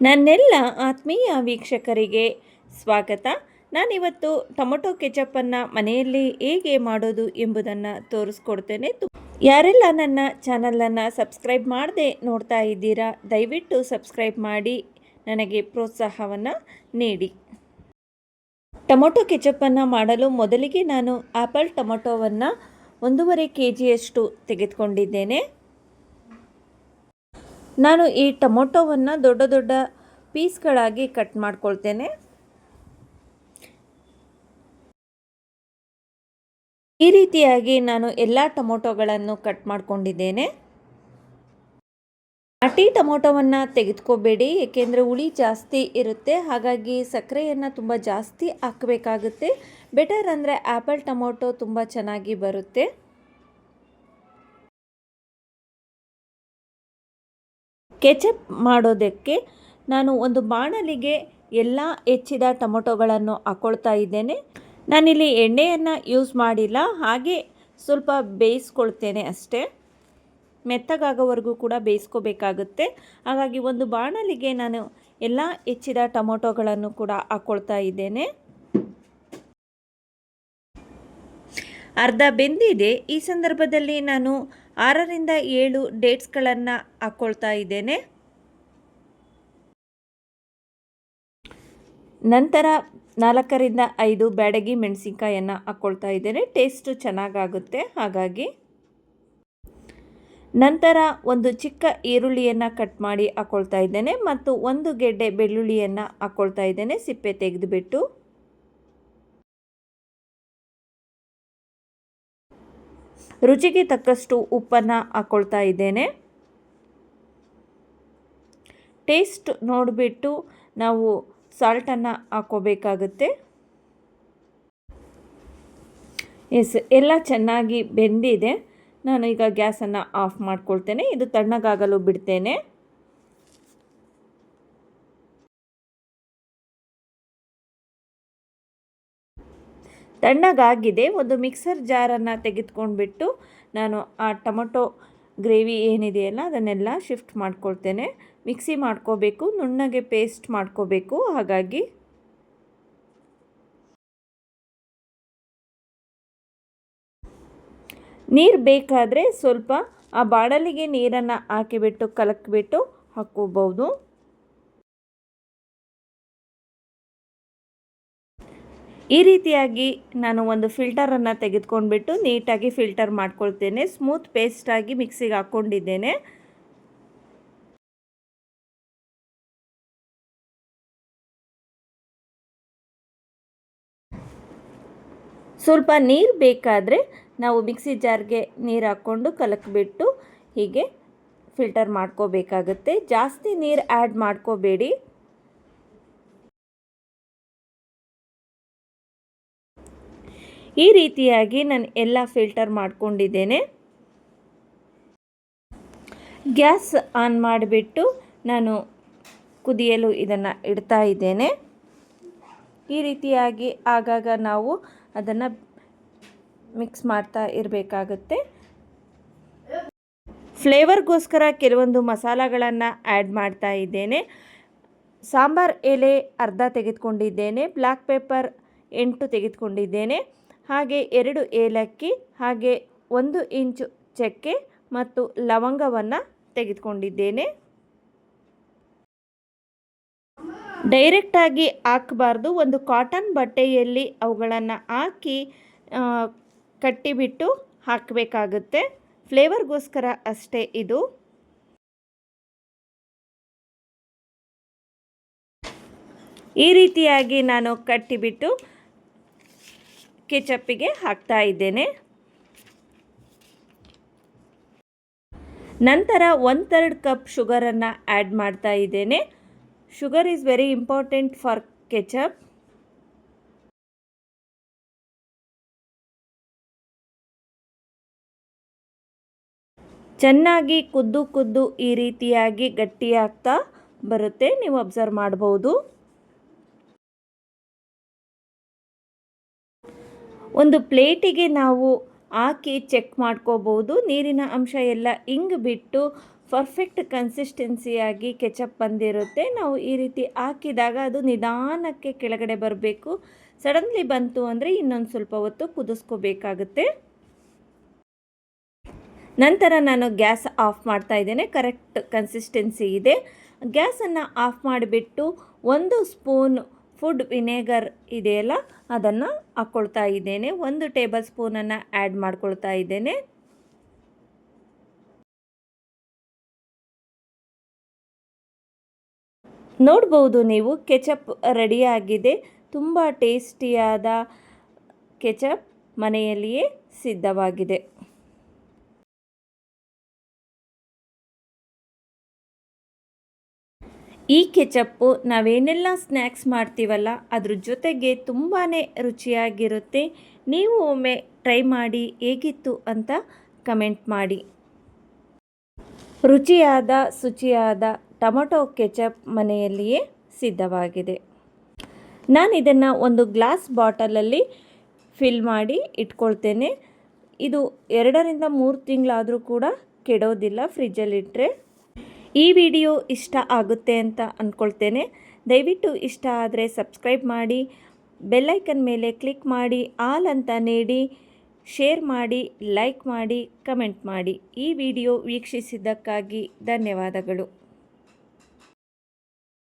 ನನ್ನೆಲ್ಲ ಆತ್ಮೀಯ ವೀಕ್ಷಕರಿಗೆ ಸ್ವಾಗತ. ನಾನಿವತ್ತು ಟೊಮೊಟೊ ಕೆಚಪ್ಪನ್ನು ಮನೆಯಲ್ಲಿ ಹೇಗೆ ಮಾಡೋದು ಎಂಬುದನ್ನು ತೋರಿಸ್ಕೊಡ್ತೇನೆ. ಯಾರೆಲ್ಲ ನನ್ನ ಚಾನಲನ್ನು ಸಬ್ಸ್ಕ್ರೈಬ್ ಮಾಡದೆ ನೋಡ್ತಾ ಇದ್ದೀರಾ, ದಯವಿಟ್ಟು ಸಬ್ಸ್ಕ್ರೈಬ್ ಮಾಡಿ ನನಗೆ ಪ್ರೋತ್ಸಾಹವನ್ನು ನೀಡಿ. ಟೊಮೊಟೊ ಕೆಚಪ್ಪನ್ನು ಮಾಡಲು ಮೊದಲಿಗೆ ನಾನು ಆ್ಯಪಲ್ ಟೊಮೊಟೊವನ್ನು 1.5 kg ತೆಗೆದುಕೊಂಡಿದ್ದೇನೆ. ನಾನು ಈ ಟೊಮೊಟೊವನ್ನು ದೊಡ್ಡ ದೊಡ್ಡ ಪೀಸ್ಗಳಾಗಿ ಕಟ್ ಮಾಡ್ಕೊಳ್ತೇನೆ. ಈ ರೀತಿಯಾಗಿ ನಾನು ಎಲ್ಲ ಟೊಮೊಟೊಗಳನ್ನು ಕಟ್ ಮಾಡ್ಕೊಂಡಿದ್ದೇನೆ. ನಾಟಿ ಟೊಮೊಟೊವನ್ನು ತೆಗೆದುಕೋಬೇಡಿ, ಏಕೆಂದರೆ ಹುಳಿ ಜಾಸ್ತಿ ಇರುತ್ತೆ, ಹಾಗಾಗಿ ಸಕ್ಕರೆಯನ್ನು ತುಂಬ ಜಾಸ್ತಿ ಹಾಕಬೇಕಾಗುತ್ತೆ. ಬೆಟರ್ ಅಂದರೆ ಆ್ಯಪಲ್ ಟೊಮೊಟೊ ತುಂಬ ಚೆನ್ನಾಗಿ ಬರುತ್ತೆ. ಕೆಚಪ್ ಮಾಡೋದಕ್ಕೆ ನಾನು ಒಂದು ಬಾಣಲಿಗೆ ಎಲ್ಲ ಹೆಚ್ಚಿದ ಟೊಮೊಟೊಗಳನ್ನು ಹಾಕ್ಕೊಳ್ತಾ ಇದ್ದೇನೆ. ನಾನಿಲ್ಲಿ ಎಣ್ಣೆಯನ್ನು ಯೂಸ್ ಮಾಡಿಲ್ಲ, ಹಾಗೆ ಸ್ವಲ್ಪ ಬೇಯಿಸ್ಕೊಳ್ತೇನೆ ಅಷ್ಟೇ. ಮೆತ್ತಗಾಗೋವರೆಗೂ ಕೂಡ ಬೇಯಿಸ್ಕೋಬೇಕಾಗುತ್ತೆ. ಹಾಗಾಗಿ ಒಂದು ಬಾಣಲಿಗೆ ನಾನು ಎಲ್ಲ ಹೆಚ್ಚಿದ ಟೊಮೊಟೊಗಳನ್ನು ಕೂಡ ಹಾಕ್ಕೊಳ್ತಾ ಇದ್ದೇನೆ. ಅರ್ಧ ಬೆಂದಿದೆ. ಈ ಸಂದರ್ಭದಲ್ಲಿ ನಾನು 6ರಿಂದ 7 ಡೇಟ್ಸ್ಗಳನ್ನು ಹಾಕ್ಕೊಳ್ತಾ ಇದ್ದೇನೆ. ನಂತರ 4ರಿಂದ 5 ಬ್ಯಾಡಗಿ ಮೆಣಸಿನ್ಕಾಯನ್ನು ಹಾಕ್ಕೊಳ್ತಾ ಇದ್ದೇನೆ. ಟೇಸ್ಟು ಚೆನ್ನಾಗಾಗುತ್ತೆ ಹಾಗಾಗಿ. ನಂತರ ಒಂದು ಚಿಕ್ಕ ಈರುಳ್ಳಿಯನ್ನು ಕಟ್ ಮಾಡಿ ಹಾಕ್ಕೊಳ್ತಾ ಇದ್ದೇನೆ ಮತ್ತು 1 ಗೆಡ್ಡೆ ಬೆಳ್ಳುಳ್ಳಿಯನ್ನು ಹಾಕ್ಕೊಳ್ತಾ ಇದ್ದೇನೆ, ಸಿಪ್ಪೆ ತೆಗೆದುಬಿಟ್ಟು. ರುಚಿಗೆ ತಕ್ಕಷ್ಟು ಉಪ್ಪನ್ನು ಹಾಕ್ಕೊಳ್ತಾ ಇದ್ದೇನೆ. ಟೇಸ್ಟ್ ನೋಡಿಬಿಟ್ಟು ನಾವು ಸಾಲ್ಟನ್ನು ಹಾಕ್ಕೋಬೇಕಾಗುತ್ತೆ. ಎಲ್ಲ ಚೆನ್ನಾಗಿ ಬೆಂದಿದೆ. ನಾನು ಈಗ ಗ್ಯಾಸನ್ನು ಆಫ್ ಮಾಡ್ಕೊಳ್ತೇನೆ. ಇದು ತಣ್ಣಗಾಗಲು ಬಿಡ್ತೇನೆ. ತಣ್ಣಗಾಗಿದೆ. ಒಂದು ಮಿಕ್ಸರ್ ಜಾರನ್ನು ತೆಗೆದುಕೊಂಡ್ಬಿಟ್ಟು ನಾನು ಆ ಟೊಮೊಟೊ ಗ್ರೇವಿ ಏನಿದೆಯಲ್ಲ ಅದನ್ನೆಲ್ಲ ಶಿಫ್ಟ್ ಮಾಡ್ಕೊಳ್ತೇನೆ. ಮಿಕ್ಸಿ ಮಾಡ್ಕೋಬೇಕು, ನುಣ್ಣಗೆ ಪೇಸ್ಟ್ ಮಾಡ್ಕೋಬೇಕು. ಹಾಗಾಗಿ ನೀರು ಬೇಕಾದರೆ ಸ್ವಲ್ಪ ಆ ಬಾಣಲಿಗೆ ನೀರನ್ನು ಹಾಕಿಬಿಟ್ಟು ಕಲಕಿಬಿಟ್ಟು ಹಾಕ್ಕೋಬೋದು. ಈ ರೀತಿಯಾಗಿ ನಾನು ಒಂದು ಫಿಲ್ಟರನ್ನು ತೆಗೆದುಕೊಂಡ್ಬಿಟ್ಟು ನೀಟಾಗಿ ಫಿಲ್ಟರ್ ಮಾಡ್ಕೊಳ್ತೇನೆ. ಸ್ಮೂತ್ ಪೇಸ್ಟಾಗಿ ಮಿಕ್ಸಿಗೆ ಹಾಕ್ಕೊಂಡಿದ್ದೇನೆ. ಸ್ವಲ್ಪ ನೀರು ಬೇಕಾದರೆ ನಾವು ಮಿಕ್ಸಿ ಜಾರ್ಗೆ ನೀರು ಹಾಕ್ಕೊಂಡು ಕಲಕಿಬಿಟ್ಟು ಹೀಗೆ ಫಿಲ್ಟರ್ ಮಾಡ್ಕೋಬೇಕಾಗುತ್ತೆ. ಜಾಸ್ತಿ ನೀರು ಆ್ಯಡ್ ಮಾಡ್ಕೋಬೇಡಿ. ಈ ರೀತಿಯಾಗಿ ನಾನು ಎಲ್ಲ ಫಿಲ್ಟರ್ ಮಾಡ್ಕೊಂಡಿದ್ದೇನೆ. ಗ್ಯಾಸ್ ಆನ್ ಮಾಡಿಬಿಟ್ಟು ನಾನು ಕುದಿಯಲು ಇದನ್ನು ಇಡ್ತಾ ಇದ್ದೇನೆ. ಈ ರೀತಿಯಾಗಿ ಆಗಾಗ ನಾವು ಅದನ್ನು ಮಿಕ್ಸ್ ಮಾಡ್ತಾ ಇರಬೇಕಾಗುತ್ತೆ. ಫ್ಲೇವರ್ಗೋಸ್ಕರ ಕೆಲವೊಂದು ಮಸಾಲೆಗಳನ್ನು ಆ್ಯಡ್ ಮಾಡ್ತಾ ಇದ್ದೇನೆ. ಸಾಂಬಾರ್ ಎಲೆ ಅರ್ಧ ತೆಗೆದುಕೊಂಡಿದ್ದೇನೆ, ಬ್ಲ್ಯಾಕ್ ಪೆಪ್ಪರ್ 8 ತೆಗೆದುಕೊಂಡಿದ್ದೇನೆ, ಹಾಗೆ 2 ಏಲಕ್ಕಿ, ಹಾಗೆ 1 ಇಂಚು ಚಕ್ಕೆ ಮತ್ತು ಲವಂಗವನ್ನು ತೆಗೆದುಕೊಂಡಿದ್ದೇನೆ. ಡೈರೆಕ್ಟಾಗಿ ಹಾಕಬಾರ್ದು, ಒಂದು ಕಾಟನ್ ಬಟ್ಟೆಯಲ್ಲಿ ಅವುಗಳನ್ನು ಹಾಕಿ ಕಟ್ಟಿಬಿಟ್ಟು ಹಾಕಬೇಕಾಗುತ್ತೆ. ಫ್ಲೇವರ್ಗೋಸ್ಕರ ಅಷ್ಟೇ ಇದು. ಈ ರೀತಿಯಾಗಿ ನಾನು ಕಟ್ಟಿಬಿಟ್ಟು ಕೆಚಪ್ಪಿಗೆ ಹಾಕ್ತಾ ಇದ್ದೇನೆ. ನಂತರ 1/3 ಕಪ್ ಶುಗರನ್ನು ಆ್ಯಡ್ ಮಾಡ್ತಾ ಇದ್ದೇನೆ. Sugar is very important for ketchup. ಚೆನ್ನಾಗಿ ಕುದ್ದು ಈ ರೀತಿಯಾಗಿ ಗಟ್ಟಿಯಾಗ್ತಾ ಬರುತ್ತೆ, ನೀವು ಅಬ್ಸರ್ವ್ ಮಾಡ್ಬೋದು. ಒಂದು ಪ್ಲೇಟಿಗೆ ನಾವು ಹಾಕಿ ಚೆಕ್ ಮಾಡ್ಕೋಬೋದು. ನೀರಿನ ಅಂಶ ಎಲ್ಲ ಹಿಂಗೆ ಬಿಟ್ಟು ಪರ್ಫೆಕ್ಟ್ ಕನ್ಸಿಸ್ಟೆನ್ಸಿಯಾಗಿ ಕೆಚಪ್ ಬಂದಿರುತ್ತೆ. ನಾವು ಈ ರೀತಿ ಹಾಕಿದಾಗ ಅದು ನಿಧಾನಕ್ಕೆ ಕೆಳಗಡೆ ಬರಬೇಕು. ಸಡನ್ಲಿ ಬಂತು ಅಂದರೆ ಇನ್ನೊಂದು ಸ್ವಲ್ಪ ಹೊತ್ತು ಕುದಿಸ್ಕೋಬೇಕಾಗುತ್ತೆ. ನಂತರ ನಾನು ಗ್ಯಾಸ್ ಆಫ್ ಮಾಡ್ತಾ ಇದ್ದೇನೆ. ಕರೆಕ್ಟ್ ಕನ್ಸಿಸ್ಟೆನ್ಸಿ ಇದೆ. ಗ್ಯಾಸನ್ನು ಆಫ್ ಮಾಡಿಬಿಟ್ಟು 1 ಸ್ಪೂನ್ ಫುಡ್ ವಿನೆಗರ್ ಇದೆಯಲ್ಲ ಅದನ್ನು ಹಾಕ್ಕೊಳ್ತಾ ಇದ್ದೇನೆ. 1 ಟೇಬಲ್ ಸ್ಪೂನನ್ನು ಆ್ಯಡ್ ಮಾಡ್ಕೊಳ್ತಾ ಇದ್ದೇನೆ. ನೋಡ್ಬೋದು ನೀವು, ಕೆಚಪ್ ರೆಡಿಯಾಗಿದೆ. ತುಂಬ ಟೇಸ್ಟಿಯಾದ ಕೆಚಪ್ ಮನೆಯಲ್ಲಿಯೇ ಸಿದ್ಧವಾಗಿದೆ. ಈ ಕೆಚಪ್ಪು ನಾವೇನೆಲ್ಲ ಸ್ನ್ಯಾಕ್ಸ್ ಮಾಡ್ತೀವಲ್ಲ ಅದ್ರ ಜೊತೆಗೆ ತುಂಬಾ ರುಚಿಯಾಗಿರುತ್ತೆ. ನೀವು ಒಮ್ಮೆ ಟ್ರೈ ಮಾಡಿ ಹೇಗಿತ್ತು ಅಂತ ಕಮೆಂಟ್ ಮಾಡಿ. ರುಚಿಯಾದ ಶುಚಿಯಾದ ಟೊಮೊಟೊ ಕೆಚಪ್ ಮನೆಯಲ್ಲಿಯೇ ಸಿದ್ಧವಾಗಿದೆ. ನಾನು ಇದನ್ನು ಒಂದು ಗ್ಲಾಸ್ ಬಾಟಲಲ್ಲಿ ಫಿಲ್ ಮಾಡಿ ಇಟ್ಕೊಳ್ತೇನೆ. ಇದು 2ರಿಂದ 3 ತಿಂಗಳಾದರೂ ಕೂಡ ಕೆಡೋದಿಲ್ಲ ಫ್ರಿಜ್ಜಲ್ಲಿಟ್ಟರೆ. ಈ ವಿಡಿಯೋ ಇಷ್ಟ ಆಗುತ್ತೆ ಅಂತ ಅಂದ್ಕೊಳ್ತೇನೆ. ದಯವಿಟ್ಟು ಇಷ್ಟ ಆದರೆ ಸಬ್ಸ್ಕ್ರೈಬ್ ಮಾಡಿ, ಬೆಲ್ಲೈಕನ್ ಮೇಲೆ ಕ್ಲಿಕ್ ಮಾಡಿ, ಆಲ್ ಅಂತ ನೀಡಿ, ಶೇರ್ ಮಾಡಿ, ಲೈಕ್ ಮಾಡಿ, ಕಮೆಂಟ್ ಮಾಡಿ. ಈ ವಿಡಿಯೋ ವೀಕ್ಷಿಸಿದ್ದಕ್ಕಾಗಿ ಧನ್ಯವಾದಗಳು.